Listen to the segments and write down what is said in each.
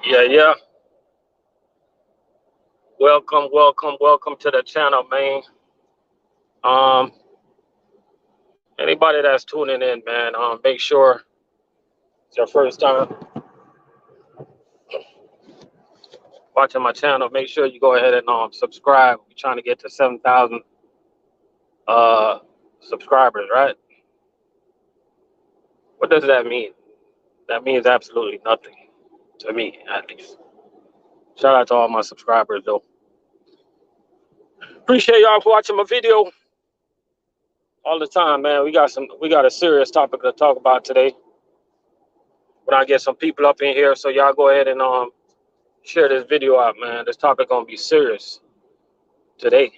Yeah. Welcome to the channel, man. Um, Anybody that's tuning in, man, make sure it's your first time watching my channel. Make sure you go ahead and subscribe. We're trying to get to 7,000 uh subscribers, right? What does that mean? That means absolutely nothing to me, at least. Shout out to all my subscribers, though. Appreciate y'all for watching my video all the time, man. We got a serious topic to talk about today. When I get some people up in here, so y'all go ahead and share this video out, man. This topic gonna be serious today.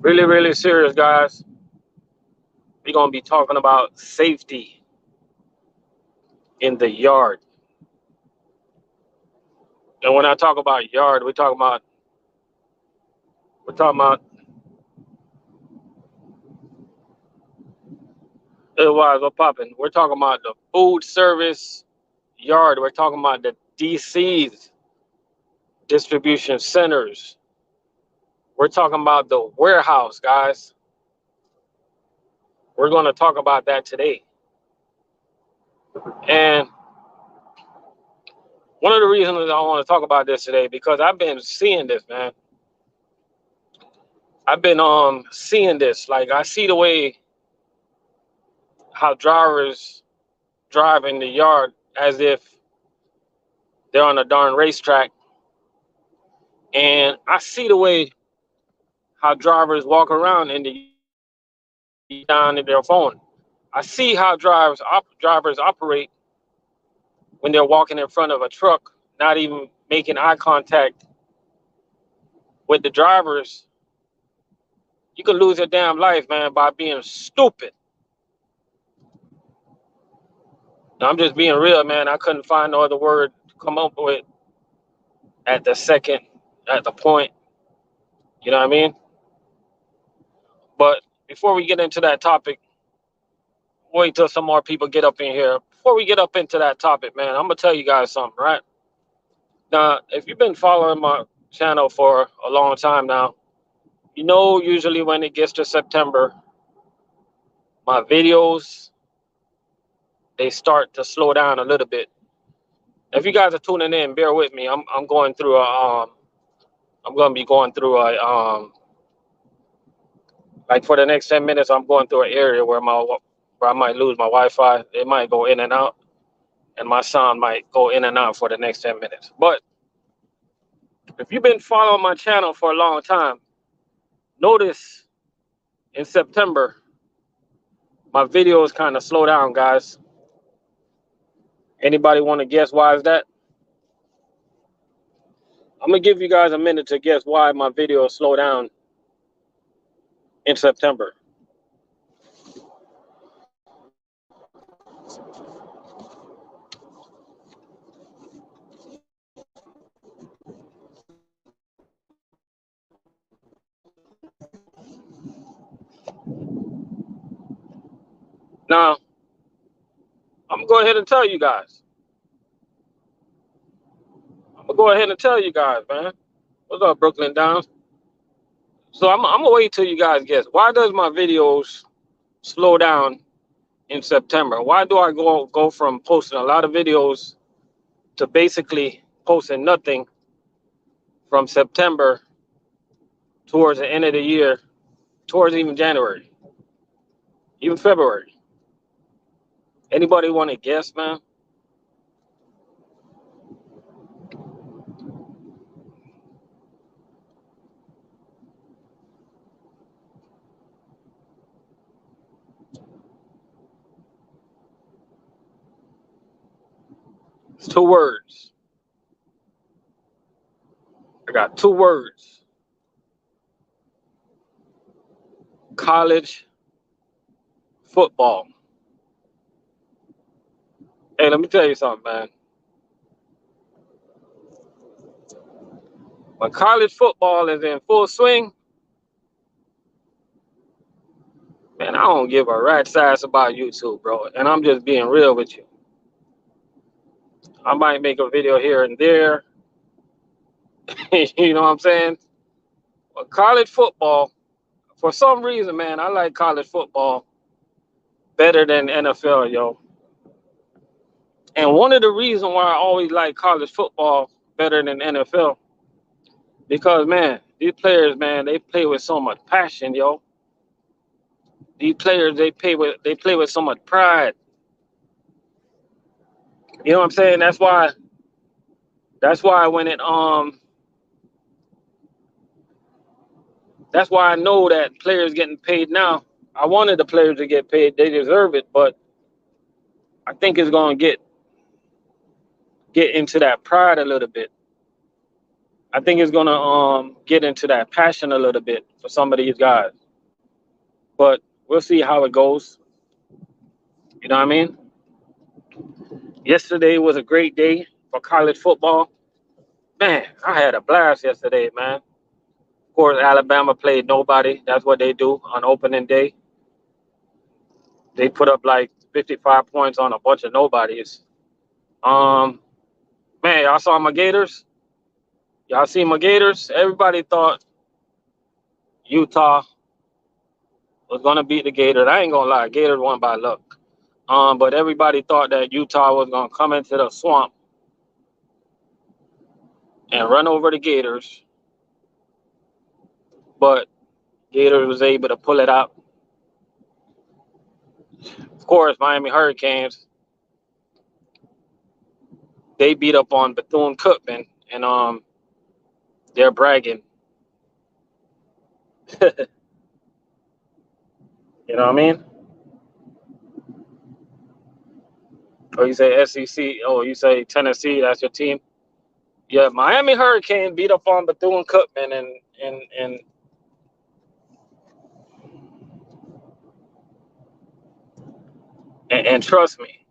Really serious, guys. We're gonna be talking about safety in the yard. And when I talk about yard, we're talking about what popping. We're talking about the food service yard. We're talking about the DCs, distribution centers. We're talking about the warehouse, guys. We're gonna talk about that today. And one of the reasons I want to talk about this today, because I've been seeing this, man. I've been seeing this. Like, I see the way how drivers drive in the yard as if they're on a darn racetrack. And I see the way how drivers walk around in the down in their phone. I see how drivers operate when they're walking in front of a truck, not even making eye contact with the drivers. You could lose your damn life, man, by being stupid. Now, I'm just being real, man. I couldn't find no other word to come up with at the point. You know what I mean? But before we get into that topic, wait till some more people get up in here. Before we get up into that topic, man, I'm gonna tell you guys something, right? Now, if you've been following my channel for a long time now, you know usually when it gets to September, my videos, they start to slow down a little bit. If you guys are tuning in, bear with me. I'm going through I'm gonna be going through like for the next 10 minutes, I'm going through an area where I might lose my Wi-Fi. It might go in and out, and my sound might go in and out for the next 10 minutes. But if you've been following my channel for a long time, notice in September, my videos kind of slow down, guys. Anybody want to guess why is that? I'm gonna give you guys a minute to guess why my videos slow down in September. Now, I'm gonna go ahead and tell you guys. Man. What's up, Brooklyn Downs? So I'm gonna wait till you guys guess. Why does my videos slow down in September? Why do I go from posting a lot of videos to basically posting nothing from September towards the end of the year, towards even January, even February? Anybody want to guess, man? It's 2 words. I got 2 words. College football. Hey, let me tell you something, man. When college football is in full swing, Man, I don't give a rat's ass about YouTube, bro. And I'm just being real with you. I might make a video here and there. You know what I'm saying? But college football, for some reason, man, I like college football better than NFL, yo. And one of the reasons why I always like college football better than NFL, because man, these players, man, they play with so much passion, yo. These players, they play with so much pride. You know what I'm saying? That's why when it that's why I know that players getting paid now. I wanted the players to get paid; they deserve it, but I think it's gonna get into that pride a little bit. I think it's gonna get into that passion a little bit for some of these guys. But we'll see how it goes. You know what I mean? Yesterday was a great day for college football. Man, I had a blast yesterday, man. Of course, Alabama played nobody. That's what they do on opening day. They put up like 55 points on a bunch of nobodies. Um, Man, y'all saw my Gators? Y'all see my Gators? Everybody thought Utah was gonna beat the Gators. I ain't gonna lie, Gators won by luck. But everybody thought that Utah was gonna come into the swamp and run over the Gators, but Gators was able to pull it out. Of course, Miami Hurricanes, they beat up on Bethune-Cookman, and they're bragging. You know what I mean? Or you say SEC? Oh, you say Tennessee? That's your team? Yeah, Miami Hurricane beat up on Bethune-Cookman, and trust me.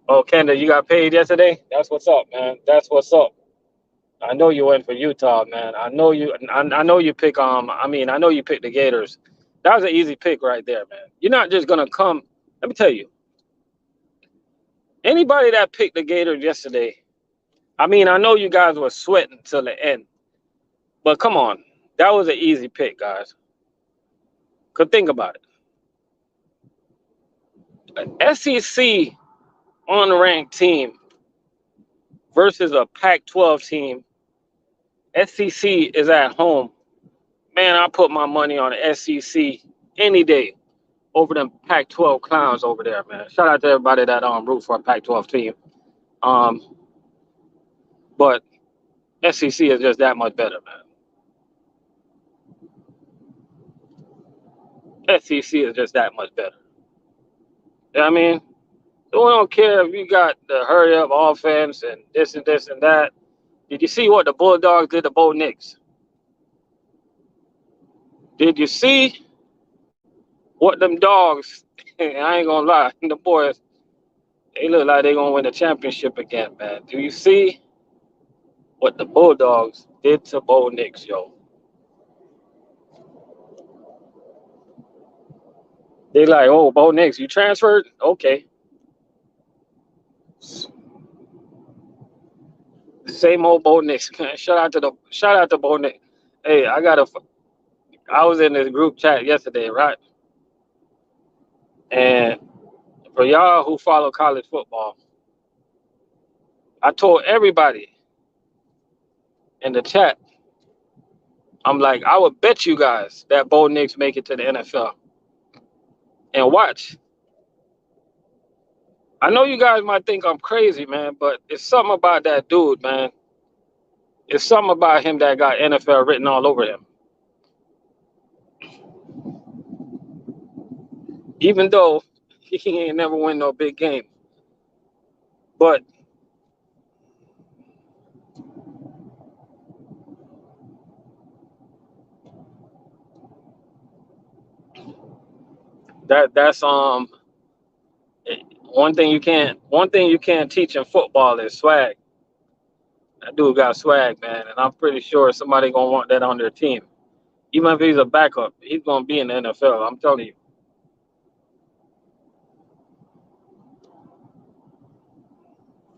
Oh, Kendall, you got paid yesterday? That's what's up, man. That's what's up. I know you went for Utah, man. I know you. I know you pick. I know you picked the Gators. That was an easy pick right there, man. You're not just gonna come. Let me tell you. Anybody that picked the Gators yesterday. I mean, I know you guys were sweating till the end, but come on, that was an easy pick, guys. Cause think about it. An SEC unranked team versus a Pac-12 team. SEC is at home. Man, I put my money on the SEC any day over them Pac-12 clowns over there, man. Shout out to everybody that root for a Pac-12 team. Um, but SEC is just that much better, man. SEC is just that much better. You know what I mean? We don't care if you got the hurry up offense and this and this and that. Did you see what the Bulldogs did to Bo Nix? Did you see what them dogs? I ain't gonna lie, the boys, they look like they're gonna win the championship again, man. Do you see what the Bulldogs did to Bo Nix, yo? They like, oh, Bo Nix, you transferred? Okay. Same old Bo Nix, man. Shout out to Bo Nix. Hey, I was in this group chat yesterday, right? And for y'all who follow college football, I told everybody in the chat, I'm like, I would bet you guys that Bo Nix make it to the NFL. And watch. I know you guys might think I'm crazy, man, but it's something about that dude, man. It's something about him that got NFL written all over him. Even though he ain't never win no big game. But that's one thing you can't teach in football is swag. That dude got swag, man, and I'm pretty sure somebody gonna want that on their team. Even if he's a backup, he's gonna be in the NFL. I'm telling you.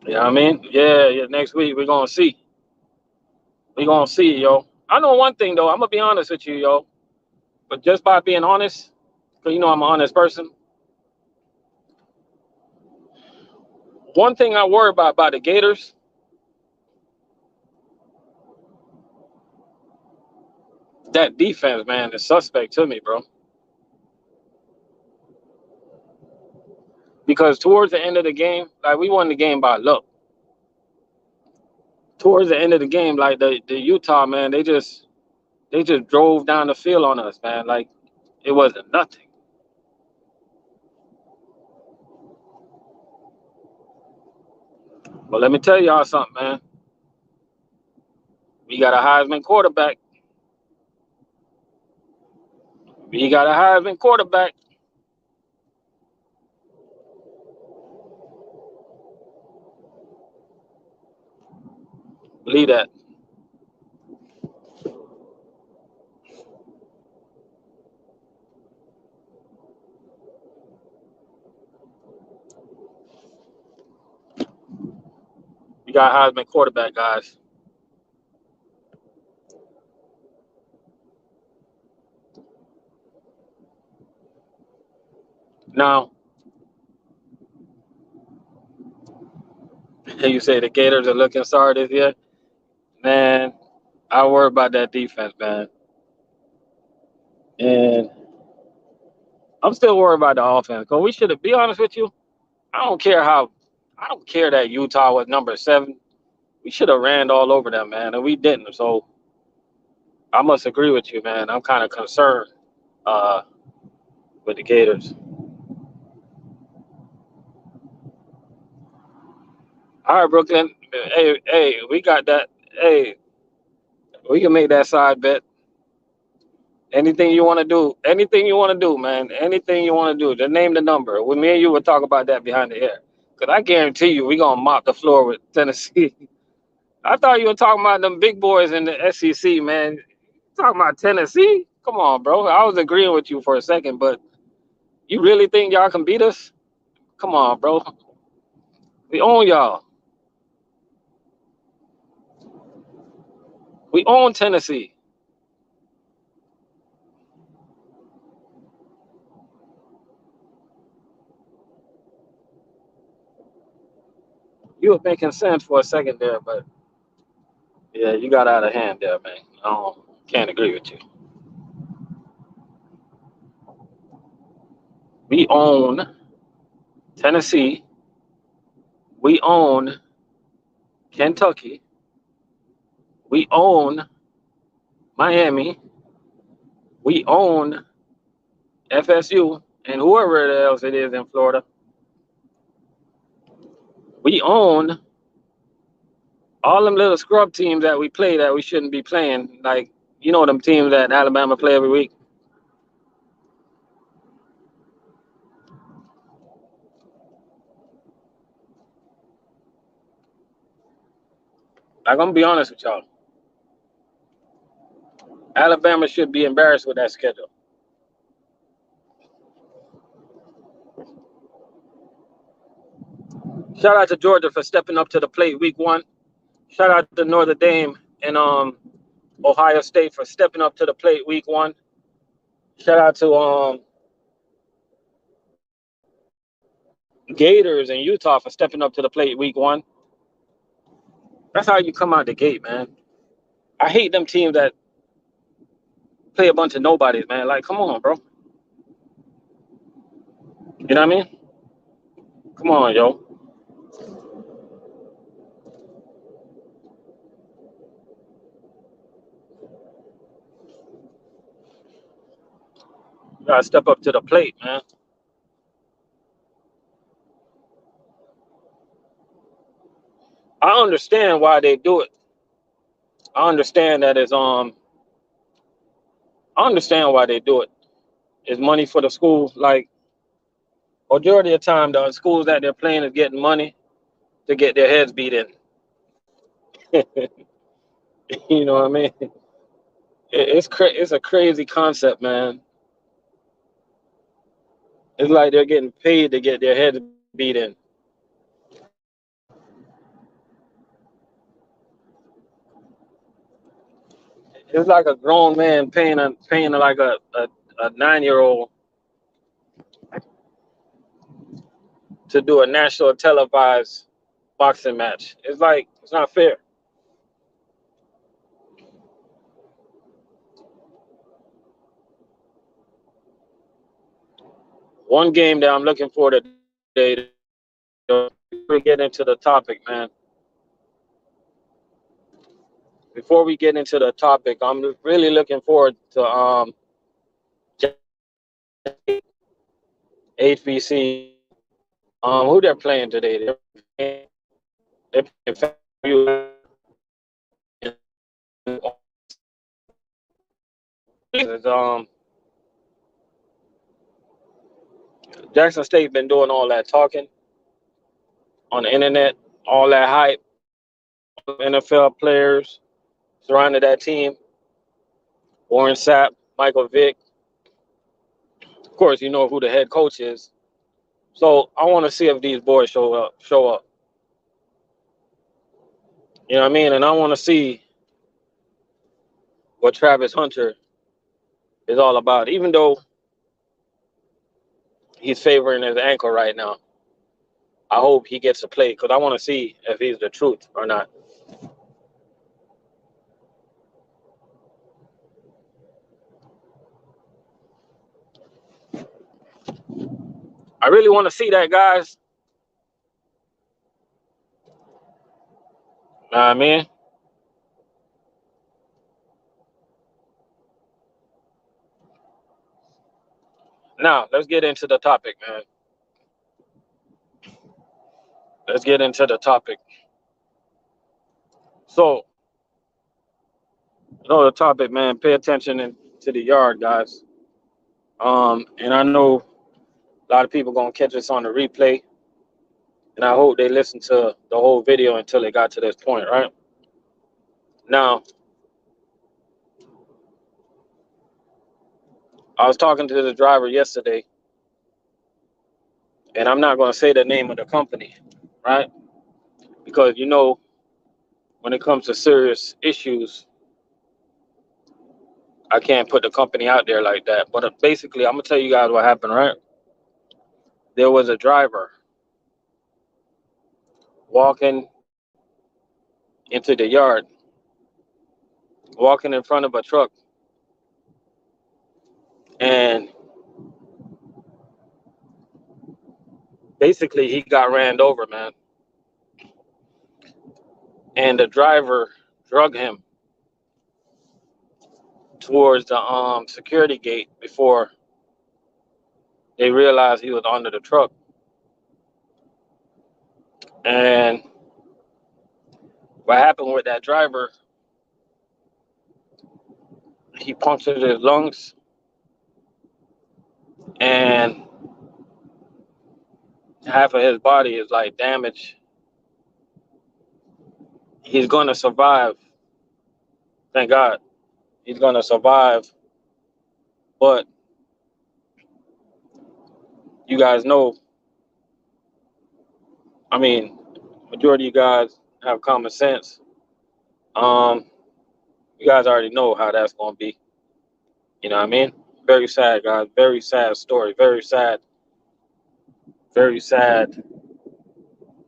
You know what I mean? Yeah. Next week we're gonna see. We're gonna see, yo. I know one thing though. I'm gonna be honest with you, yo. But just by being honest, because you know I'm an honest person. One thing I worry about the Gators, that defense, man, is suspect to me, bro. Because towards the end of the game, like we won the game by luck. Towards the end of the game, like the Utah man, they just drove down the field on us, man. Like it wasn't nothing. But let me tell y'all something, man. We got a Heisman quarterback. We got a Heisman quarterback. Believe that. We got a Heisman quarterback, guys. Now, you say the Gators are looking sorry this year, man. I worry about that defense, man. And I'm still worried about the offense. Cause we should have. Be honest with you, I don't care how. I don't care that Utah was number 7. We should have ran all over them, man, and we didn't. So I must agree with you, man. I'm kind of concerned uh, with the Gators. All right, Brooklyn. Hey, we got that. Hey, we can make that side bet. Anything you want to do, man. Anything you want to do. Just name the number. With me and you will talk about that behind the air. Cause I guarantee you, we gonna mop the floor with Tennessee. I thought you were talking about them big boys in the SEC, man. Talking about Tennessee? Come on, bro. I was agreeing with you for a second, but you really think y'all can beat us? Come on, bro. We own y'all. We own Tennessee. You were making sense for a second there, but yeah, you got out of hand there, man. Can't agree with you. We own Tennessee. We own Kentucky. We own Miami. We own FSU and whoever else it is in Florida. We own all them little scrub teams that we play that we shouldn't be playing. Like, you know, them teams that Alabama play every week. Like, I'm going to be honest with y'all. Alabama should be embarrassed with that schedule. Shout out to Georgia for stepping up to the plate week 1. Shout out to Notre Dame and Ohio State for stepping up to the plate week 1. Shout out to Gators and Utah for stepping up to the plate week 1. That's how you come out the gate, man. I hate them teams that play a bunch of nobodies, man. Like, come on, bro. You know what I mean? Come on, yo. You gotta step up to the plate, man. I understand why they do it. I understand that I understand why they do it. It's money for the schools. Like majority of the time, the schools that they're playing is getting money to get their heads beat in. You know what I mean? It's a crazy concept, man. It's like they're getting paid to get their heads beat in. It's like a grown man paying like a 9-year-old to do a national televised boxing match. It's like it's not fair. One game that I'm looking for today. We get into the topic, man. Before we get into the topic, I'm really looking forward to HBC. Who they're playing today? They're playing Jackson State been doing all that talking on the internet, all that hype, NFL players surrounded that team. Warren Sapp, Michael Vick. Of course, you know who the head coach is. So I want to see if these boys show up. You know what I mean? And I want to see what Travis Hunter is all about. Even though he's favoring his ankle right now, I hope he gets to play because I want to see if he's the truth or not. I really want to see that, guys. Know what I mean? Now, let's get into the topic, man. Let's get into the topic. So, you know the topic, man. Pay attention to the yard, guys. And I know a lot of people gonna catch this on the replay, and I hope they listen to the whole video until they got to this point, right? Now, I was talking to the driver yesterday, and I'm not gonna say the name of the company, right? Because you know, when it comes to serious issues, I can't put the company out there like that. But basically, I'm gonna tell you guys what happened, right? There was a driver walking into the yard, walking in front of a truck, and basically he got ran over, man. And the driver drug him towards the security gate before they realized he was under the truck. And what happened with that driver, he punctured his lungs and half of his body is like damaged. He's gonna survive. Thank God. He's gonna survive. But you guys know, I mean, majority of you guys have common sense. Um, you guys already know how that's gonna be. You know what I mean? Very sad, guys. Very sad story. Very sad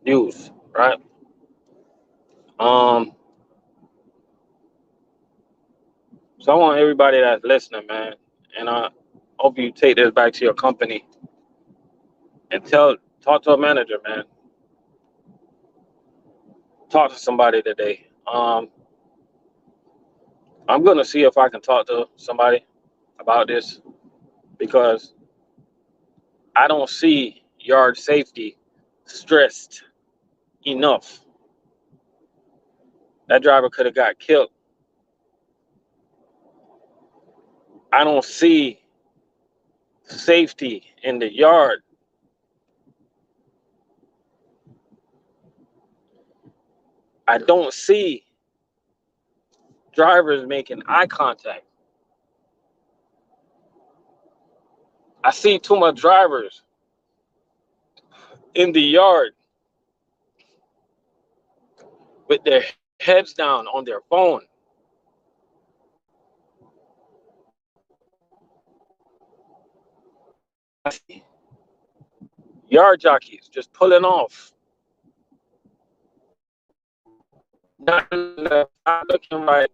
news, right? Um, so I want everybody that's listening, man, and I hope you take this back to your company and talk to a manager, man. Talk to somebody today. I'm gonna see if I can talk to somebody about this because I don't see yard safety stressed enough. That driver could have got killed. I don't see safety in the yard. I don't see drivers making eye contact. I see too much drivers in the yard with their heads down on their phone. I see yard jockeys just pulling off, not looking right,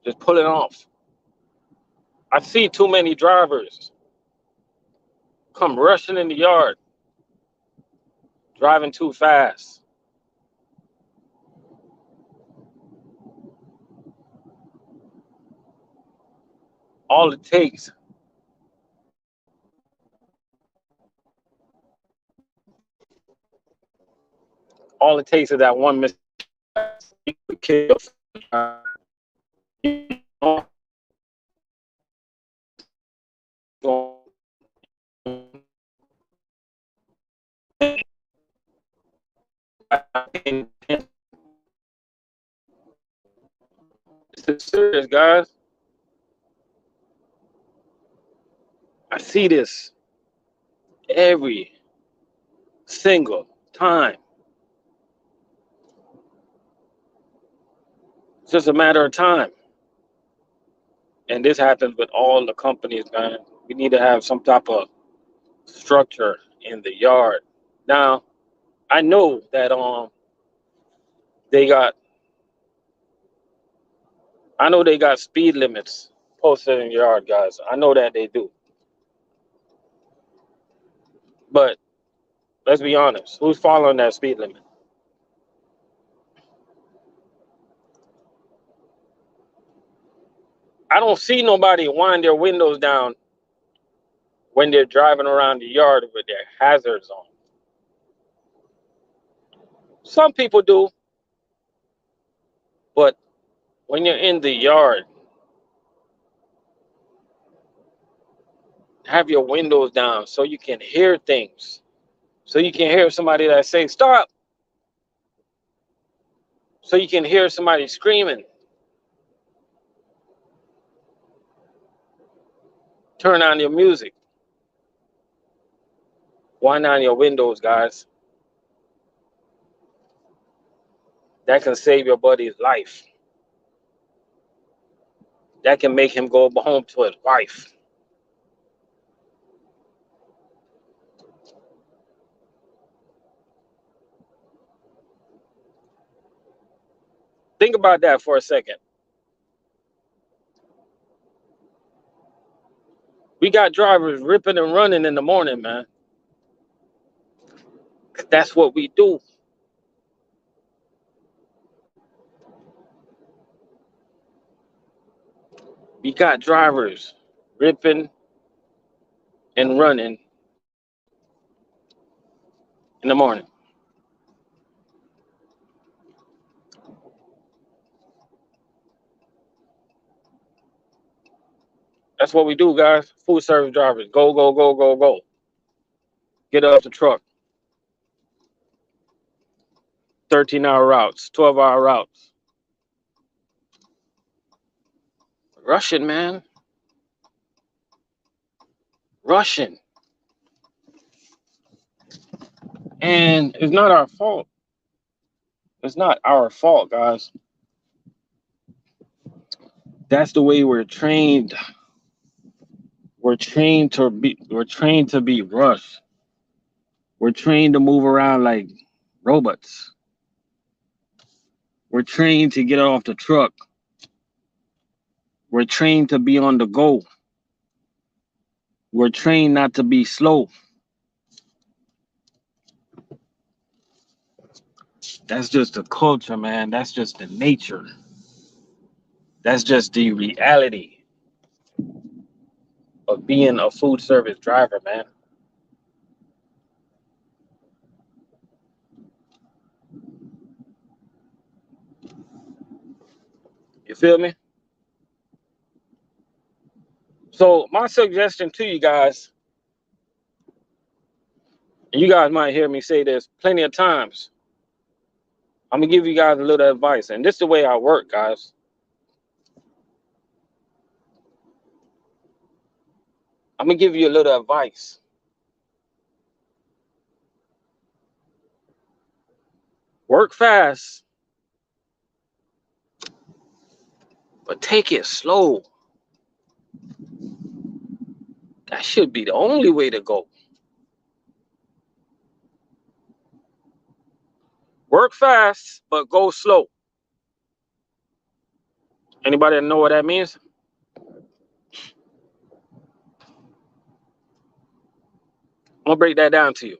just pulling off. I see too many drivers come rushing in the yard, driving too fast. All it takes, all it takes is that one mistake to kill. It's serious, guys. I see this every single time. It's just a matter of time. And this happens with all the companies, man. We need to have some type of structure in the yard. Now, I know that they got they got speed limits posted in the yard, guys. I know that they do. But let's be honest, who's following that speed limit? I don't see nobody wind their windows down when they're driving around the yard with their hazards on. Some people do, but when you're in the yard, have your windows down so you can hear things. So you can hear somebody that say, stop. So you can hear somebody screaming. Turn on your music. Wind down your windows, guys. That can save your buddy's life. That can make him go home to his wife. Think about that for a second. We got drivers ripping and running in the morning, man. That's what we do. We got drivers ripping and running in the morning. That's what we do, guys. Food service drivers. Go, go, go, go, go. Get off the truck. 13-hour routes, 12-hour routes. Rushing, man. Rushing. And it's not our fault. It's not our fault, guys. That's the way we're trained. We're trained to be rushed. We're trained to move around like robots. We're trained to get off the truck. We're trained to be on the go. We're trained not to be slow. That's just the culture, man. That's just the nature. That's just the reality of being a food service driver, man. You feel me? So my suggestion to you guys, and you guys might hear me say this plenty of times, I'm gonna give you guys a little advice, and this is the way I work, guys. I'm gonna give you a little advice. Work fast, but take it slow. That should be the only way to go. Work fast, but go slow. Anybody know what that means? I'm gonna break that down to you.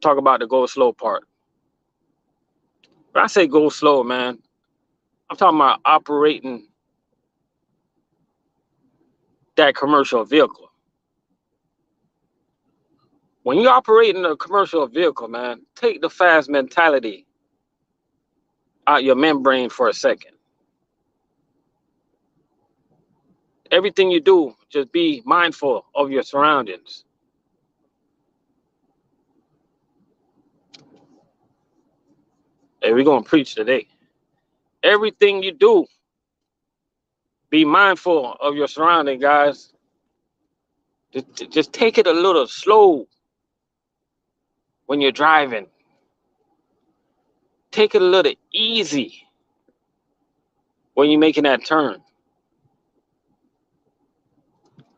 Talk about the go slow part. When I say go slow, man, I'm talking about operating that commercial vehicle. When you're operating a commercial vehicle, man, take the fast mentality out your membrane for a second. Everything you do, just be mindful of your surroundings. Hey, we're gonna preach today. Everything you do, be mindful of your surrounding, guys. Just take it a little slow when you're driving. Take it a little easy when you're making that turn.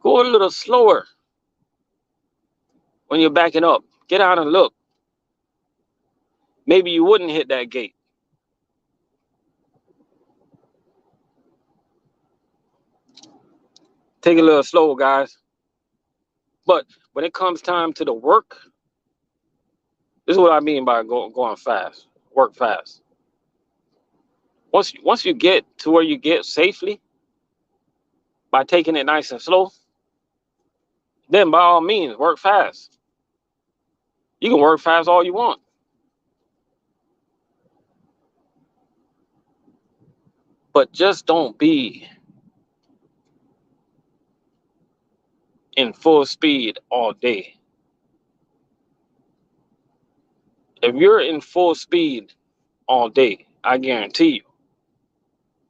Go a little slower when you're backing up. Get out and look. Maybe you wouldn't hit that gate. Take it a little slow, guys. But when it comes time to the work, this is what I mean by going fast. Work fast. Once you get to where you get safely by taking it nice and slow, then by all means work fast. You can work fast all you want. But just don't be in full speed all day. If you're in full speed all day, I guarantee you,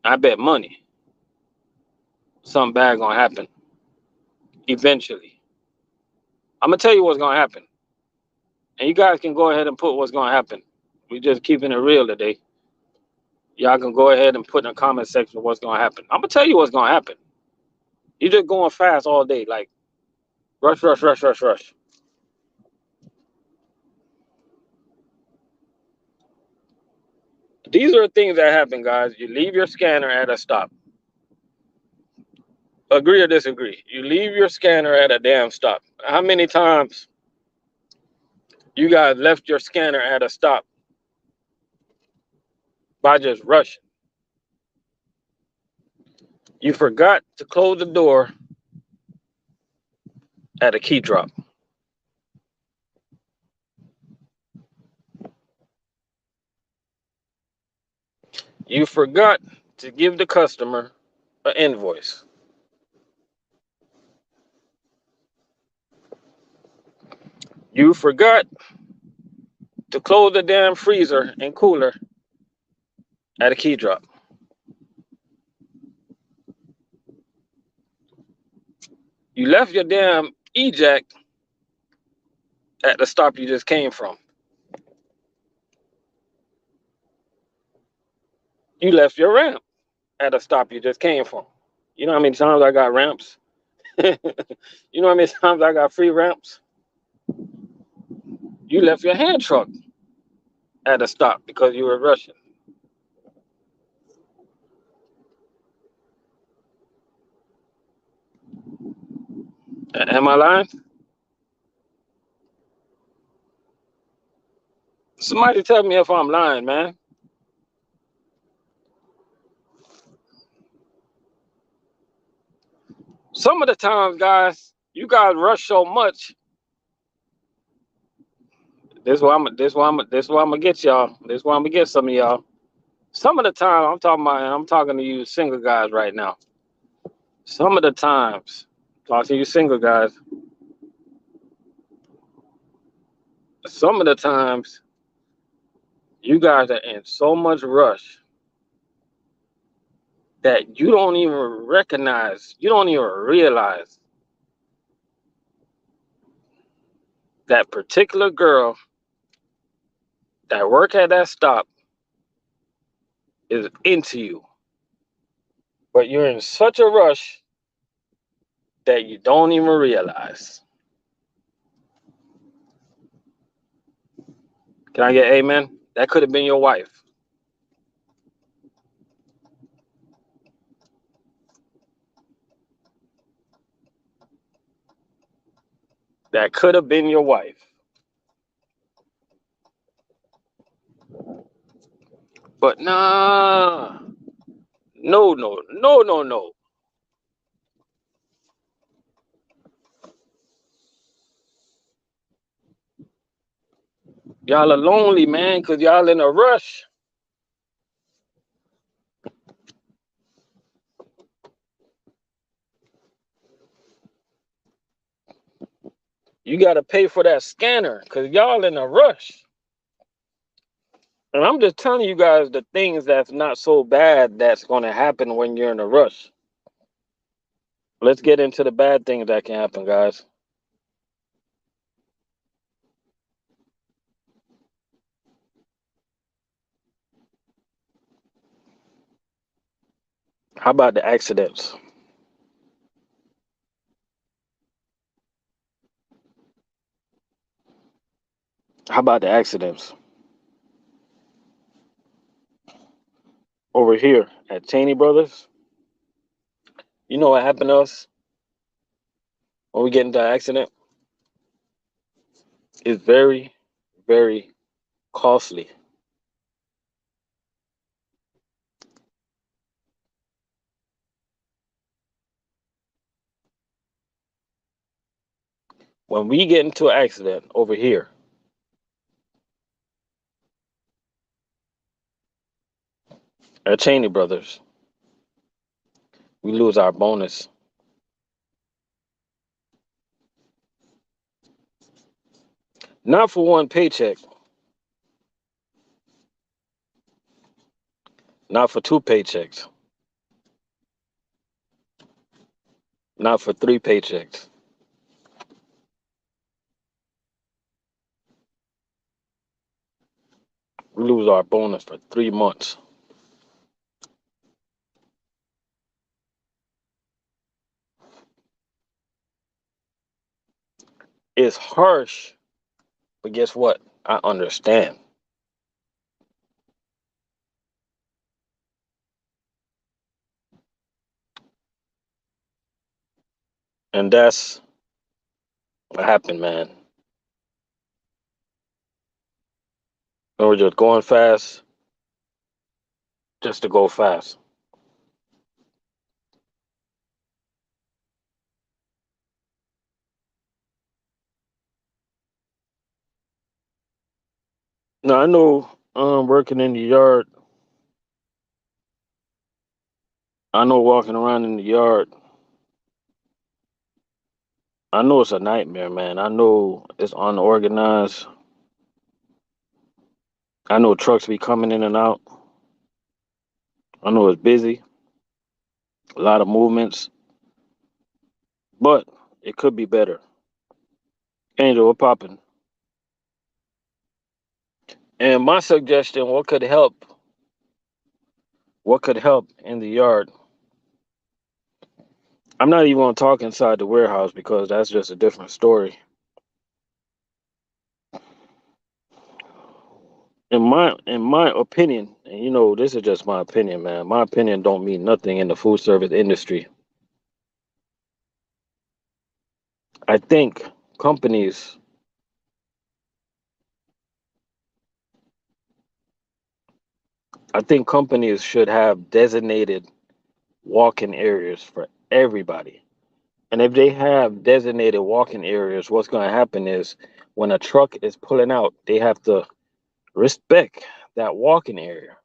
I bet money, something bad gonna happen eventually. I'm gonna tell you what's gonna happen. And you guys can go ahead and put what's gonna happen. We just keeping it real today. Y'all can go ahead and put in the comment section what's gonna happen. I'm gonna tell you what's gonna happen. You're just going fast all day, like rush, rush, rush, rush, rush. These are things that happen, guys. You leave your scanner at a stop. Agree or disagree? You leave your scanner at a damn stop. How many times you guys left your scanner at a stop by just rushing? You forgot to close the door at a key drop. You forgot to give the customer an invoice. You forgot to close the damn freezer and cooler at a key drop. You left your damn ejac at the stop you just came from. You left your ramp at a stop you just came from. You know how many times I got ramps? You know how many times I got free ramps? You left your hand truck at a stop because you were rushing. Am I lying? Somebody tell me if I'm lying, man. Some of the times, guys, you guys rush so much. This is why I'm gonna get y'all. This is why I'm gonna get some of y'all. Some of the time I'm talking to you single guys right now. Some of the times, talk to you single guys. Some of the times you guys are in so much rush that you don't even recognize, you don't even realize that particular girl that work at that stop is into you, but you're in such a rush that you don't even realize. Can I get amen? That could have been your wife. That could have been your wife. But nah, no, no, no, no, no. Y'all are lonely, man, because y'all in a rush. You got to pay for that scanner because y'all in a rush. And I'm just telling you guys the things that's not so bad that's going to happen when you're in a rush. Let's get into the bad things that can happen, guys. How about the accidents? How about the accidents? Over here at Cheney Brothers, you know what happened to us when we get into an accident? It's very, very costly. When we get into an accident over here at Cheney Brothers, we lose our bonus. Not for one paycheck, not for two paychecks, not for three paychecks. We lose our bonus for 3 months. It's harsh, but guess what? I understand. And that's what happened, man. And we're just going fast just to go fast. Now, I know working in the yard, I know walking around in the yard, I know it's a nightmare, man. I know it's unorganized. I know trucks be coming in and out. I know it's busy, a lot of movements, but it could be better. Angel, what popping? And my suggestion, what could help in the yard? I'm not even going to talk inside the warehouse because that's just a different story. In my opinion, and you know, this is just my opinion, man. My opinion don't mean nothing in the food service industry. I think companies, I think companies should have designated walk-in areas for everybody. And if they have designated walk-in areas, what's going to happen is when a truck is pulling out, they have to respect that walk-in area.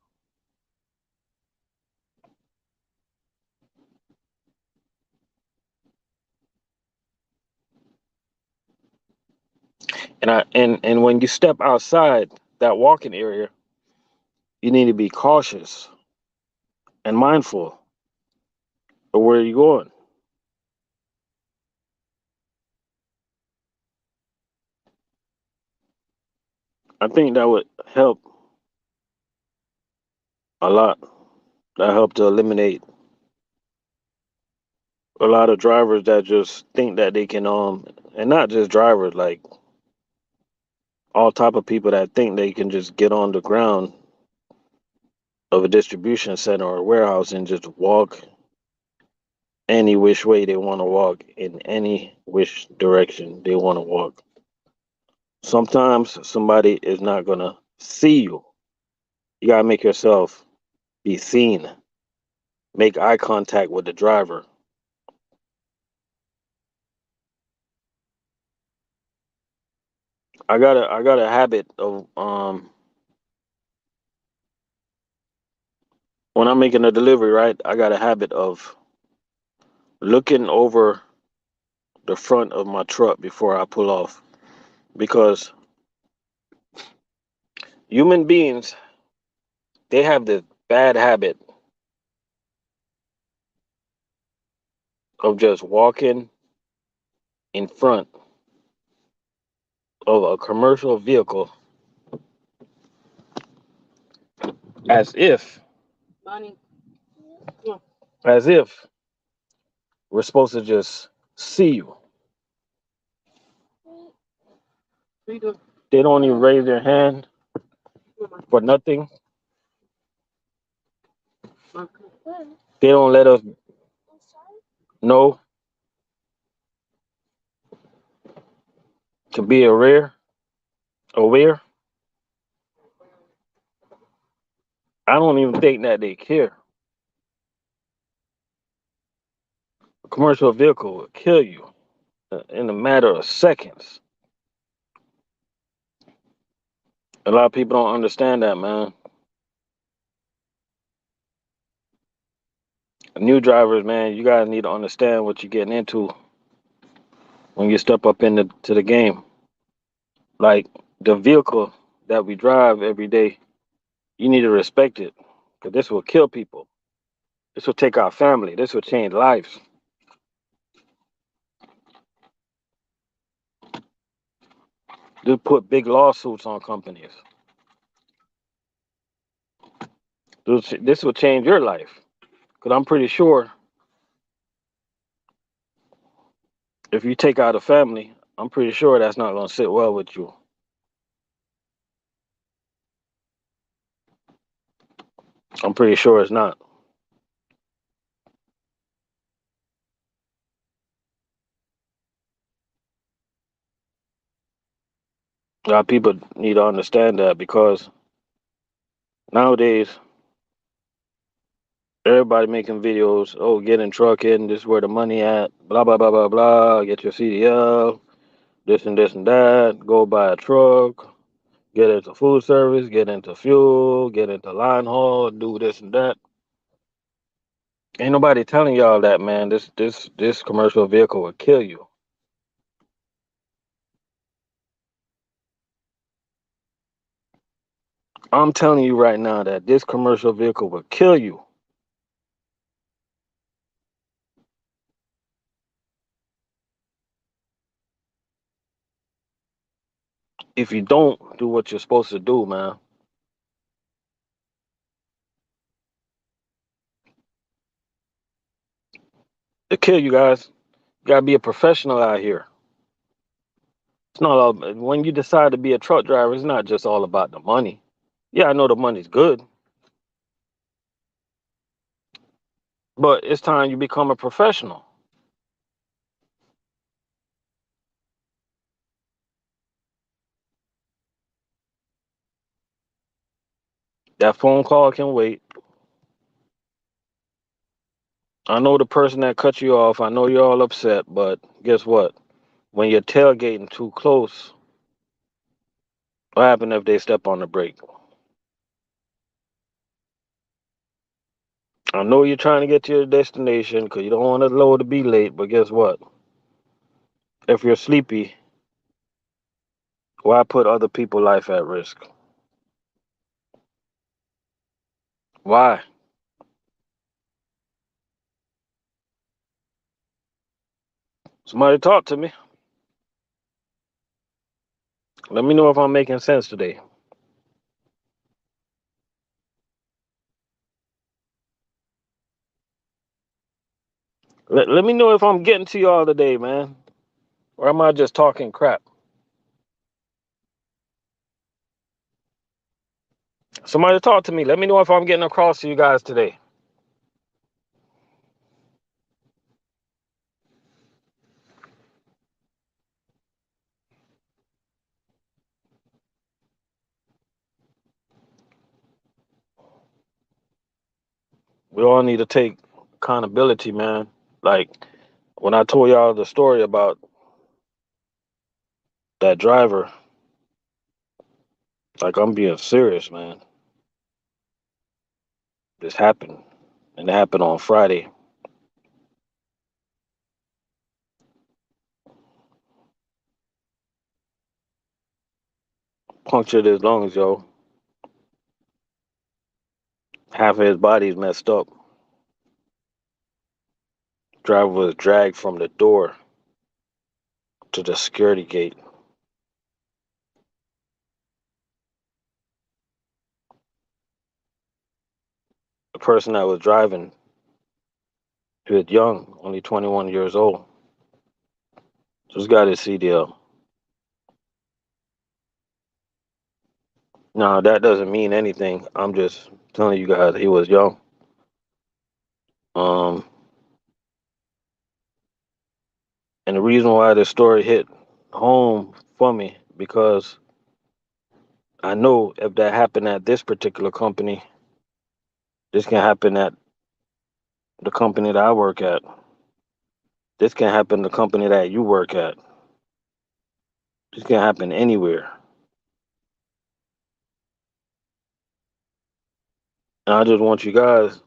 And when you step outside that walking area, you need to be cautious and mindful. Or where are you going? I think that would help a lot. That helped to eliminate a lot of drivers that just think that they can and not just drivers, like all type of people that think they can just get on the ground of a distribution center or a warehouse and just walk any which way they want to walk in any which direction they want to walk. Sometimes somebody is not gonna see you. You gotta make yourself be seen. Make eye contact with the driver. I got a habit of when I'm making a delivery, right? I got a habit of looking over the front of my truck before I pull off because human beings, they have the bad habit of just walking in front of a commercial vehicle as if as if we're supposed to just see you. They don't even raise their hand for nothing. They don't let us know to be aware. I don't even think that they care. A commercial vehicle will kill you in a matter of seconds. A lot of people don't understand that, man. New drivers, man, you guys need to understand what you're getting into when you step up into the game. Like the vehicle that we drive every day, you need to respect it because this will kill people. This will take our family. This will change lives. This put big lawsuits on companies. This will change your life because I'm pretty sure if you take out a family, I'm pretty sure that's not going to sit well with you. I'm pretty sure it's not. A lot of people need to understand that because nowadays everybody making videos. Oh, get in truck in. This is where the money at. Blah blah blah blah blah. Get your CDL. This and that. Go buy a truck. Get into food service. Get into fuel. Get into line haul. Do this and that. Ain't nobody telling y'all that, man. This commercial vehicle will kill you. I'm telling you right now that this commercial vehicle will kill you if you don't do what you're supposed to do, man. To kill you guys, you gotta be a professional out here. It's not all when you decide to be a truck driver. It's not just all about the money. Yeah, I know the money's good, but it's time you become a professional. That phone call can wait. I know the person that cut you off. I know you're all upset, but guess what? When you're tailgating too close, what happens if they step on the brake? I know you're trying to get to your destination because you don't want the load to be late, but guess what? If you're sleepy, why put other people's life at risk? Why? Somebody talk to me. Let me know if I'm making sense today. Let me know if I'm getting to y'all today, man. Or am I just talking crap? Somebody talk to me. Let me know if I'm getting across to you guys today. We all need to take accountability, man. Like when I told y'all the story about that driver, like I'm being serious, man. This happened. And it happened on Friday. Punctured his lungs, yo. Half of his body's messed up. Driver was dragged from the door to the security gate. The person that was driving, he was young, only 21 years old. Just got his CDL. Now, that doesn't mean anything. I'm just telling you guys he was young. Um, and the reason why this story hit home for me, because I know if that happened at this particular company, this can happen at the company that I work at. This can happen the company that you work at. This can happen anywhere. And I just want you guys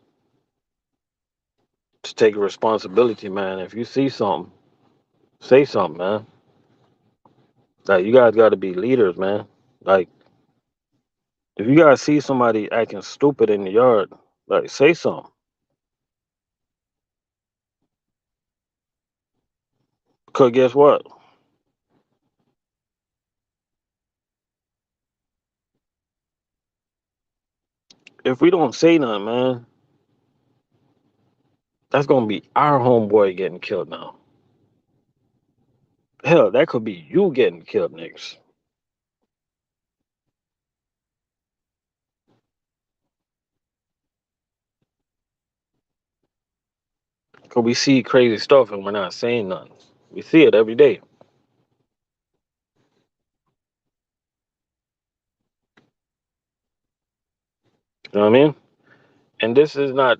to take responsibility, man. If you see something, say something, man. Like you guys got to be leaders, man. Like if you guys see somebody acting stupid in the yard, like say something. Cause guess what? If we don't say nothing, man, that's gonna be our homeboy getting killed now. Hell, that could be you getting killed next. Cause we see crazy stuff and we're not saying nothing. We see it every day. You know what I mean? And this is not,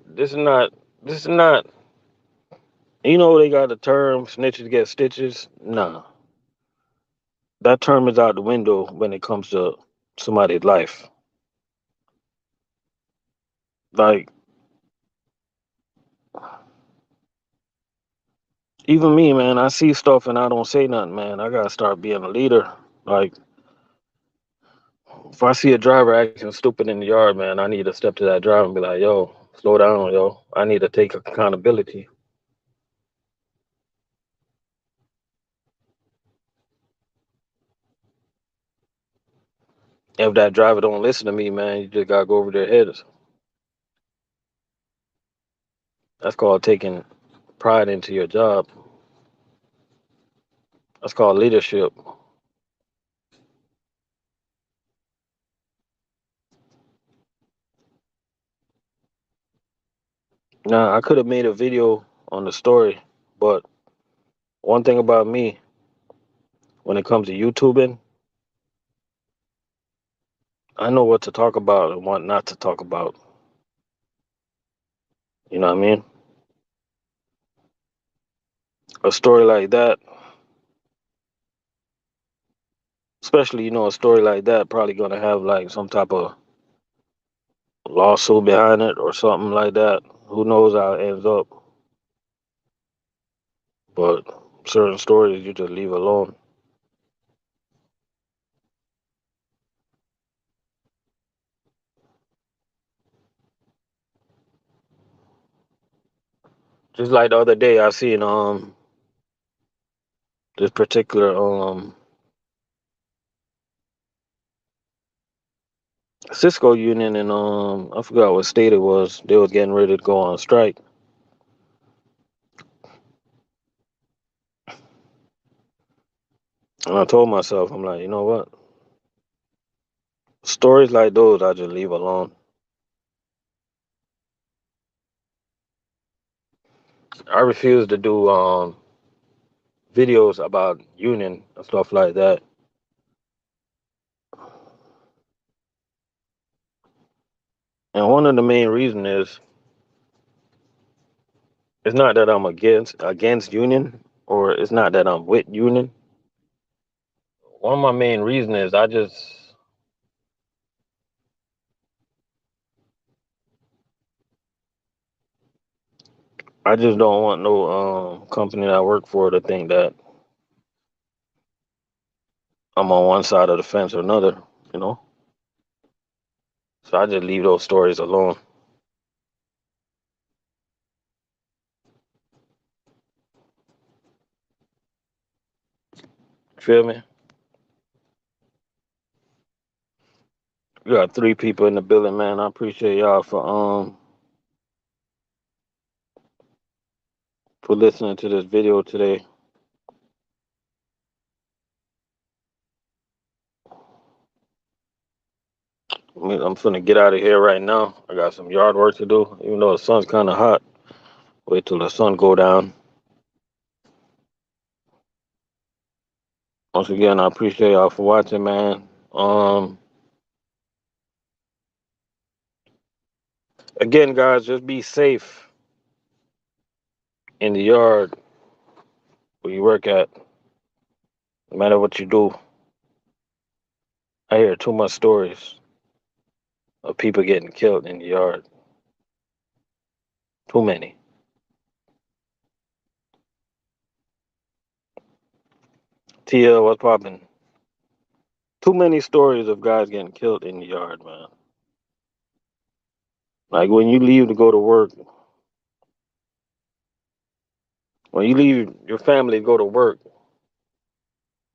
you know, they got the term snitches get stitches. Nah, that term is out the window when it comes to somebody's life. Like, even me, man, I see stuff and I don't say nothing, man. I gotta start being a leader. Like, if I see a driver acting stupid in the yard, man, I need to step to that driver and be like, yo, slow down, yo. I need to take accountability. If that driver don't listen to me, man, you just gotta go over their heads. That's called taking pride into your job. That's called leadership. Now, I could have made a video on the story, but one thing about me, when it comes to YouTubing, I know what to talk about and what not to talk about. You know what I mean? A story like that, especially, you know, a story like that probably gonna have like some type of lawsuit behind it or something like that. Who knows how it ends up? But certain stories you just leave alone. Just like the other day, I seen this particular Cisco union in I forgot what state it was. They was getting ready to go on strike. And I told myself, I'm like, you know what? Stories like those I just leave alone. I refuse to do videos about union and stuff like that. And one of the main reasons is it's not that I'm against union, or it's not that I'm with union. One of my main reasons is I just don't want no company that I work for to think that I'm on one side of the fence or another, you know. So I just leave those stories alone. Feel me? We got 3 people in the building, man. I appreciate y'all for listening to this video today. I'm finna get out of here right now. I got some yard work to do. Even though the sun's kind of hot, wait till the sun go down. Once again, I appreciate y'all for watching, man. Again, guys, just be safe in the yard where you work at. No matter what you do, I hear too much stories of people getting killed in the yard. Too many. TL, what's popping? Too many stories of guys getting killed in the yard, man. Like when you leave to go to work, when you leave your family to go to work,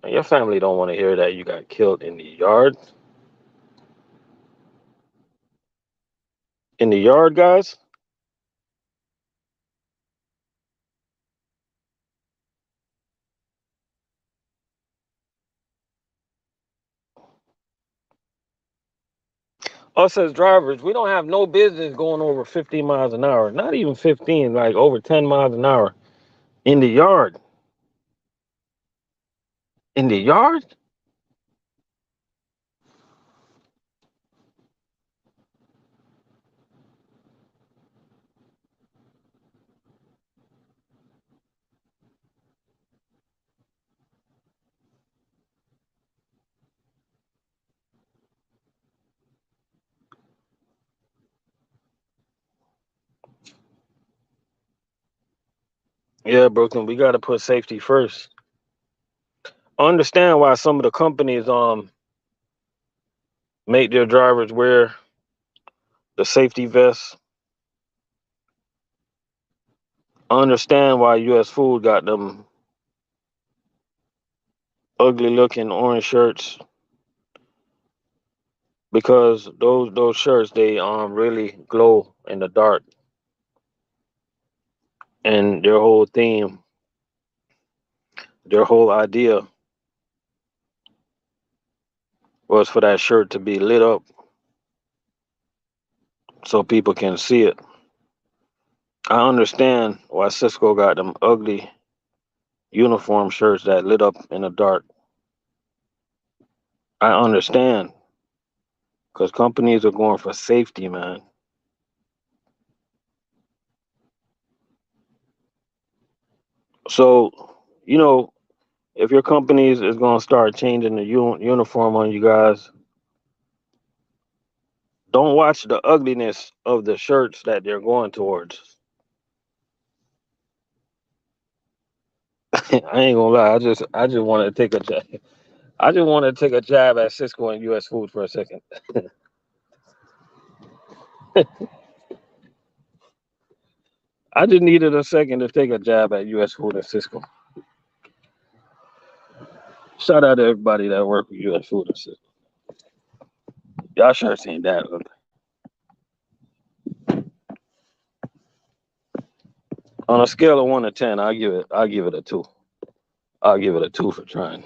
and your family don't want to hear that you got killed in the yard. In the yard, guys. Us as drivers, we don't have no business going over 15 miles an hour. Not even 15, like over 10 miles an hour in the yard. In the yard? Yeah, Brooklyn, we got to put safety first. I understand why some of the companies make their drivers wear the safety vests. I understand why US Food got them ugly looking orange shirts, because those shirts, they really glow in the dark, and their whole theme, their whole idea was for that shirt to be lit up so people can see it. I understand why Cisco got them ugly uniform shirts that lit up in the dark. I understand, because companies are going for safety, man. So, you know, if your companies is going to start changing the uniform on you guys, don't watch the ugliness of the shirts that they're going towards. I ain't gonna lie. I just want to take a jab. I just want to take a jab at Cisco and US Food for a second. I just needed a second to take a jab at US Food and Cisco. Shout out to everybody that work with U.S. Food Assistance. Y'all sure seen that. On a scale of 1 to 10, I'll give it a 2. I'll give it a 2 for trying.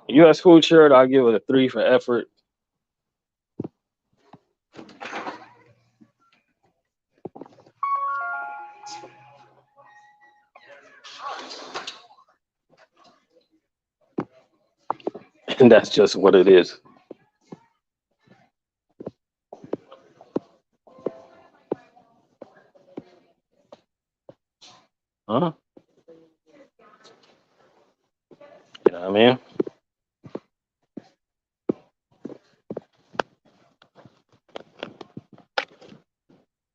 U.S. Food shirt, I'll give it a 3 for effort. And that's just what it is. Huh? You know what I mean?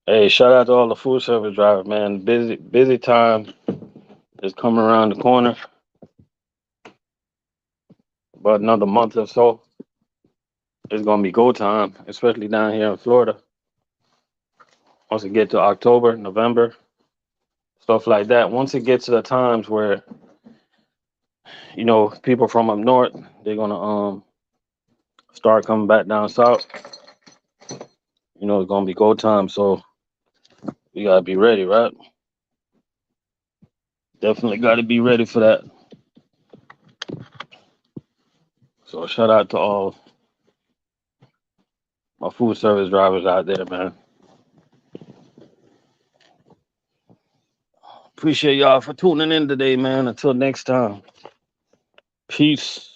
Hey, shout out to all the food service drivers, man. Busy time is coming around the corner. About another month or so, it's gonna be go time, especially down here in Florida. Once it get to October, November, stuff like that. Once it gets to the times where people from up north, they're gonna start coming back down south. It's gonna be go time, so we gotta be ready, right? Definitely gotta be ready for that. So shout out to all my food service drivers out there, man. Appreciate y'all for tuning in today, man. Until next time. Peace.